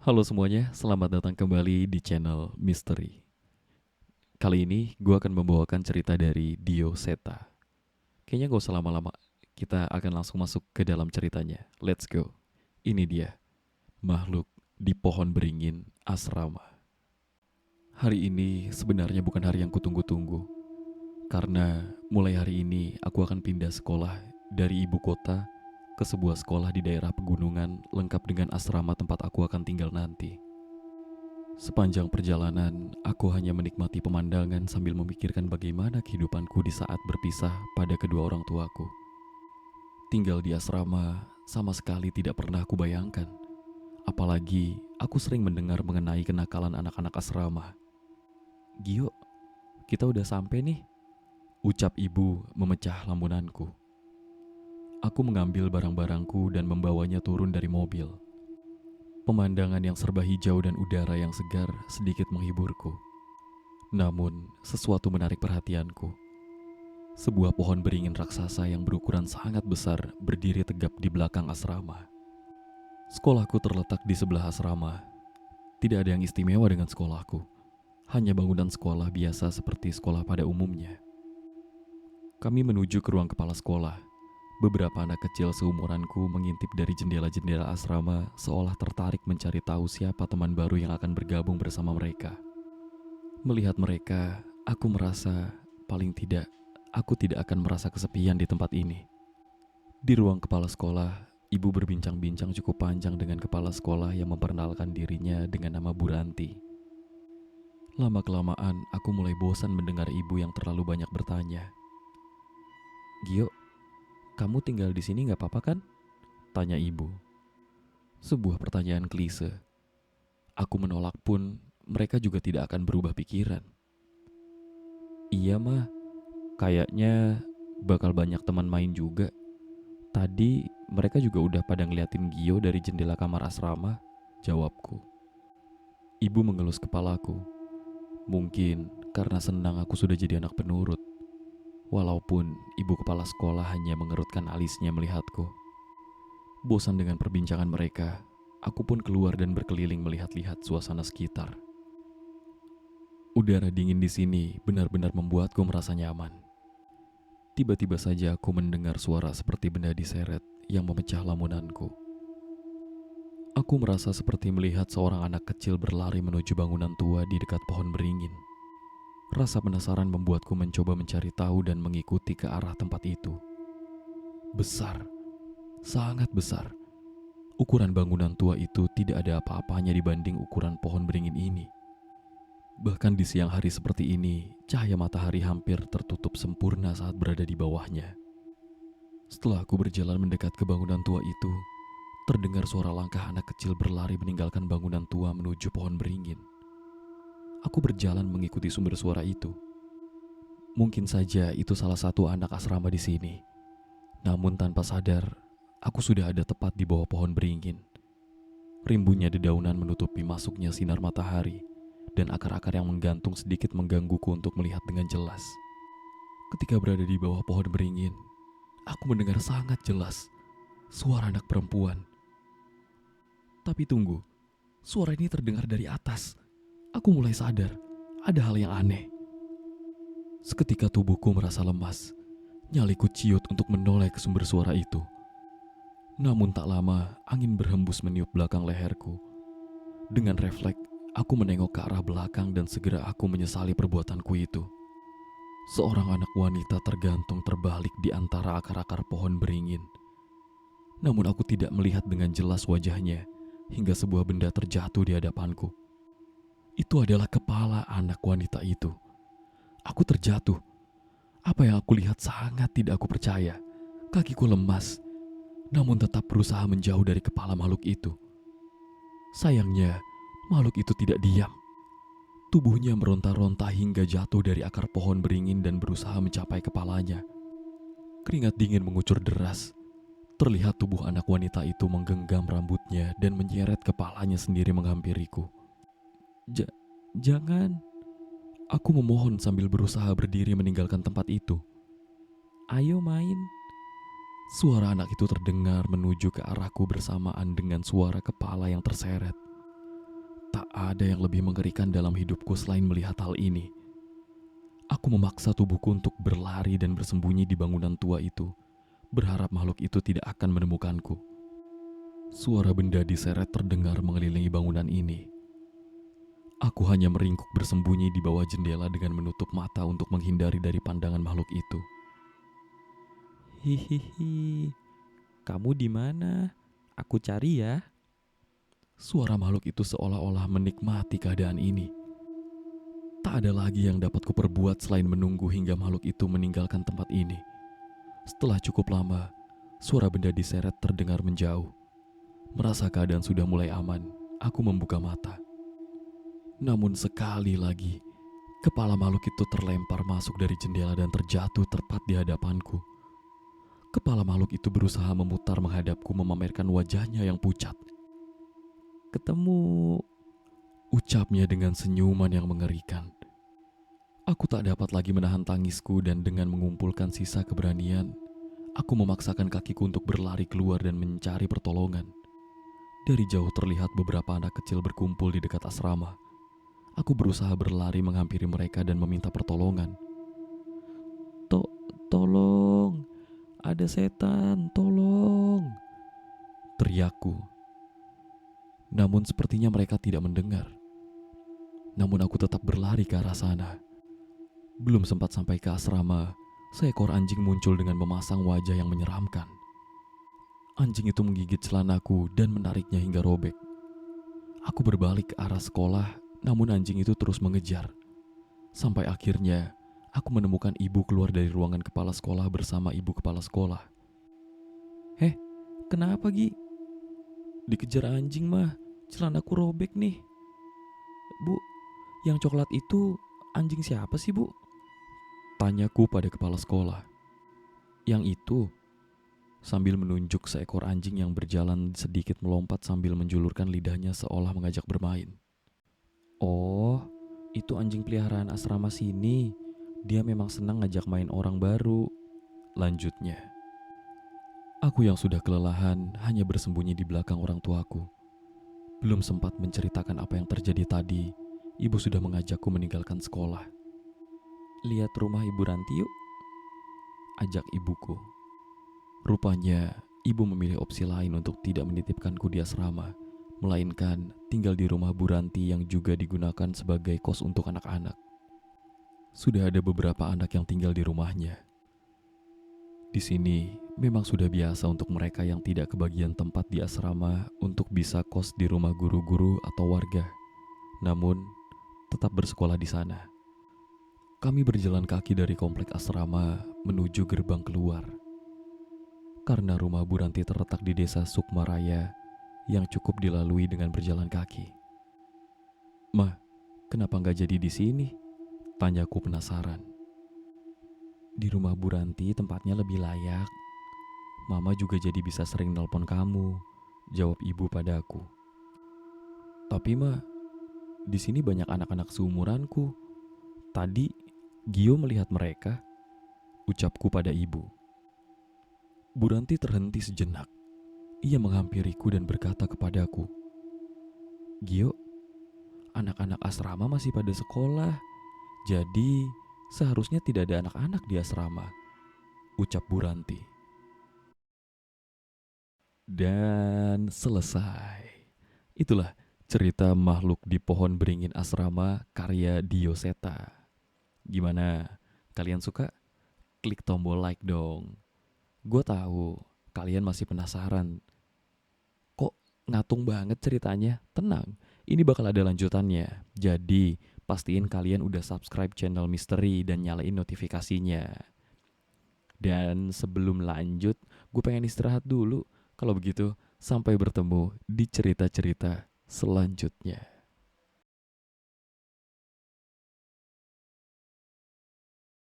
Halo semuanya, selamat datang kembali di channel Misteri. Kali ini gue akan membawakan cerita dari Dio Seta. Kayaknya gak usah lama-lama, kita akan langsung masuk ke dalam ceritanya. Let's go. Ini dia, makhluk di pohon beringin asrama. Hari ini sebenarnya bukan hari yang kutunggu-tunggu. Karena mulai hari ini aku akan pindah sekolah dari ibu kota ke sebuah sekolah di daerah pegunungan lengkap dengan asrama tempat aku akan tinggal nanti. Sepanjang perjalanan, aku hanya menikmati pemandangan sambil memikirkan bagaimana kehidupanku di saat berpisah pada kedua orang tuaku. Tinggal di asrama sama sekali tidak pernah aku bayangkan. Apalagi aku sering mendengar mengenai kenakalan anak-anak asrama. Gio, kita udah sampai nih, ucap ibu memecah lamunanku. Aku mengambil barang-barangku dan membawanya turun dari mobil. Pemandangan yang serba hijau dan udara yang segar sedikit menghiburku. Namun, sesuatu menarik perhatianku. Sebuah pohon beringin raksasa yang berukuran sangat besar berdiri tegap di belakang asrama. Sekolahku terletak di sebelah asrama. Tidak ada yang istimewa dengan sekolahku. Hanya bangunan sekolah biasa seperti sekolah pada umumnya. Kami menuju ke ruang kepala sekolah. Beberapa anak kecil seumuranku mengintip dari jendela-jendela asrama seolah tertarik mencari tahu siapa teman baru yang akan bergabung bersama mereka. Melihat mereka, aku merasa paling tidak aku tidak akan merasa kesepian di tempat ini. Di ruang kepala sekolah, ibu berbincang-bincang cukup panjang dengan kepala sekolah yang memperkenalkan dirinya dengan nama Bu Ranti. Lama-kelamaan, aku mulai bosan mendengar ibu yang terlalu banyak bertanya. Gio, kamu tinggal di sini gak apa-apa kan? Tanya ibu. Sebuah pertanyaan klise. Aku menolak pun, mereka juga tidak akan berubah pikiran. Iya mah, kayaknya bakal banyak teman main juga. Tadi mereka juga udah pada ngeliatin Gio dari jendela kamar asrama, jawabku. Ibu mengelus kepalaku. Mungkin karena senang aku sudah jadi anak penurut. Walaupun ibu kepala sekolah hanya mengerutkan alisnya melihatku. Bosan dengan perbincangan mereka, aku pun keluar dan berkeliling melihat-lihat suasana sekitar. Udara dingin di sini benar-benar membuatku merasa nyaman. Tiba-tiba saja aku mendengar suara seperti benda diseret yang memecah lamunanku. Aku merasa seperti melihat seorang anak kecil berlari menuju bangunan tua di dekat pohon beringin. Rasa penasaran membuatku mencoba mencari tahu dan mengikuti ke arah tempat itu. Besar, sangat besar. Ukuran bangunan tua itu tidak ada apa-apanya dibanding ukuran pohon beringin ini. Bahkan di siang hari seperti ini, cahaya matahari hampir tertutup sempurna saat berada di bawahnya. Setelah aku berjalan mendekat ke bangunan tua itu, terdengar suara langkah anak kecil berlari meninggalkan bangunan tua menuju pohon beringin. Aku berjalan mengikuti sumber suara itu. Mungkin saja itu salah satu anak asrama di sini. Namun tanpa sadar, aku sudah ada tepat di bawah pohon beringin. Rimbunnya dedaunan menutupi masuknya sinar matahari, dan akar-akar yang menggantung sedikit menggangguku untuk melihat dengan jelas. Ketika berada di bawah pohon beringin, aku mendengar sangat jelas suara anak perempuan. Tapi tunggu, suara ini terdengar dari atas. Aku mulai sadar, ada hal yang aneh. Seketika tubuhku merasa lemas, nyaliku ciut untuk menoleh ke sumber suara itu. Namun tak lama, angin berhembus meniup belakang leherku. Dengan refleks, aku menengok ke arah belakang dan segera aku menyesali perbuatanku itu. Seorang anak wanita tergantung terbalik di antara akar-akar pohon beringin. Namun aku tidak melihat dengan jelas wajahnya hingga sebuah benda terjatuh di hadapanku. Itu adalah kepala anak wanita itu. Aku terjatuh. Apa yang aku lihat sangat tidak aku percaya. Kakiku lemas, namun tetap berusaha menjauh dari kepala makhluk itu. Sayangnya, makhluk itu tidak diam. Tubuhnya meronta-ronta hingga jatuh dari akar pohon beringin dan berusaha mencapai kepalanya. Keringat dingin mengucur deras. Terlihat tubuh anak wanita itu menggenggam rambutnya dan menyeret kepalanya sendiri menghampiriku. Jangan, aku memohon sambil berusaha berdiri meninggalkan tempat itu. Ayo main. Suara anak itu terdengar menuju ke arahku bersamaan dengan suara kepala yang terseret. ada yang lebih mengerikan dalam hidupku selain melihat hal ini. Aku memaksa tubuhku untuk berlari dan bersembunyi di bangunan tua itu, berharap makhluk itu tidak akan menemukanku. Suara benda diseret terdengar mengelilingi bangunan ini. Aku hanya meringkuk bersembunyi di bawah jendela dengan menutup mata untuk menghindari dari pandangan makhluk itu. Hihihi, kamu di mana? Aku cari ya. Suara makhluk itu seolah-olah menikmati keadaan ini. Tak ada lagi yang dapat kuperbuat selain menunggu hingga makhluk itu meninggalkan tempat ini. Setelah cukup lama, suara benda diseret terdengar menjauh. Merasa keadaan sudah mulai aman, aku membuka mata. Namun sekali lagi, kepala makhluk itu terlempar masuk dari jendela dan terjatuh tepat di hadapanku. Kepala makhluk itu berusaha memutar menghadapku memamerkan wajahnya yang pucat. Ketemu. Ucapnya dengan senyuman yang mengerikan. Aku tak dapat lagi menahan tangisku dan dengan mengumpulkan sisa keberanian, aku memaksakan kakiku untuk berlari keluar dan mencari pertolongan. Dari jauh terlihat beberapa anak kecil berkumpul di dekat asrama. Aku berusaha berlari menghampiri mereka dan meminta pertolongan. Tolong, ada setan, tolong. Teriakku. Namun sepertinya mereka tidak mendengar. Namun aku tetap berlari ke arah sana. Belum sempat sampai ke asrama, seekor anjing muncul dengan memasang wajah yang menyeramkan. Anjing itu menggigit celanaku dan menariknya hingga robek. Aku berbalik ke arah sekolah, namun anjing itu terus mengejar. Sampai akhirnya, aku menemukan ibu keluar dari ruangan kepala sekolah bersama ibu kepala sekolah. Kenapa, Gi? Dikejar anjing mah, Celanaku robek nih. Bu, yang coklat itu anjing siapa sih, Bu? tanyaku pada kepala sekolah. Yang itu, sambil menunjuk seekor anjing yang berjalan sedikit melompat sambil menjulurkan lidahnya seolah mengajak bermain. Oh, itu anjing peliharaan asrama sini. Dia memang senang ngajak main orang baru. Lanjutnya, aku yang sudah kelelahan hanya bersembunyi di belakang orang tuaku. Belum sempat menceritakan apa yang terjadi tadi, ibu sudah mengajakku meninggalkan sekolah. Lihat rumah Ibu Ranti yuk. Ajak ibuku. Rupanya, ibu memilih opsi lain untuk tidak menitipkanku di asrama, melainkan tinggal di rumah Bu Ranti yang juga digunakan sebagai kos untuk anak-anak. Sudah ada beberapa anak yang tinggal di rumahnya. Di sini memang sudah biasa untuk mereka yang tidak kebagian tempat di asrama untuk bisa kos di rumah guru-guru atau warga. Namun, tetap bersekolah di sana. Kami berjalan kaki dari komplek asrama menuju gerbang keluar. Karena rumah Bu Ranti terletak di desa Sukmaraya yang cukup dilalui dengan berjalan kaki. "Mah, kenapa nggak jadi di sini?" tanyaku penasaran. Di rumah Bu Ranti tempatnya lebih layak. Mama juga jadi bisa sering nelpon kamu, jawab ibu padaku. "Tapi mah, di sini banyak anak-anak seumuranku. Tadi Gio melihat mereka," ucapku pada ibu. Bu Ranti terhenti sejenak. Ia menghampiriku dan berkata kepadaku, "Gio, anak-anak asrama masih pada sekolah. Jadi, seharusnya tidak ada anak-anak di asrama," ucap Bu Ranti. Dan selesai. Itulah cerita makhluk di pohon beringin asrama karya Dioseta. Gimana? Kalian suka? Klik tombol like dong. Gue tahu kalian masih penasaran. Kok ngatung banget ceritanya? Tenang, ini bakal ada lanjutannya. Jadi, pastiin kalian udah subscribe channel Misteri dan nyalain notifikasinya. Dan sebelum lanjut, gue pengen istirahat dulu. Kalau begitu, sampai bertemu di cerita-cerita selanjutnya.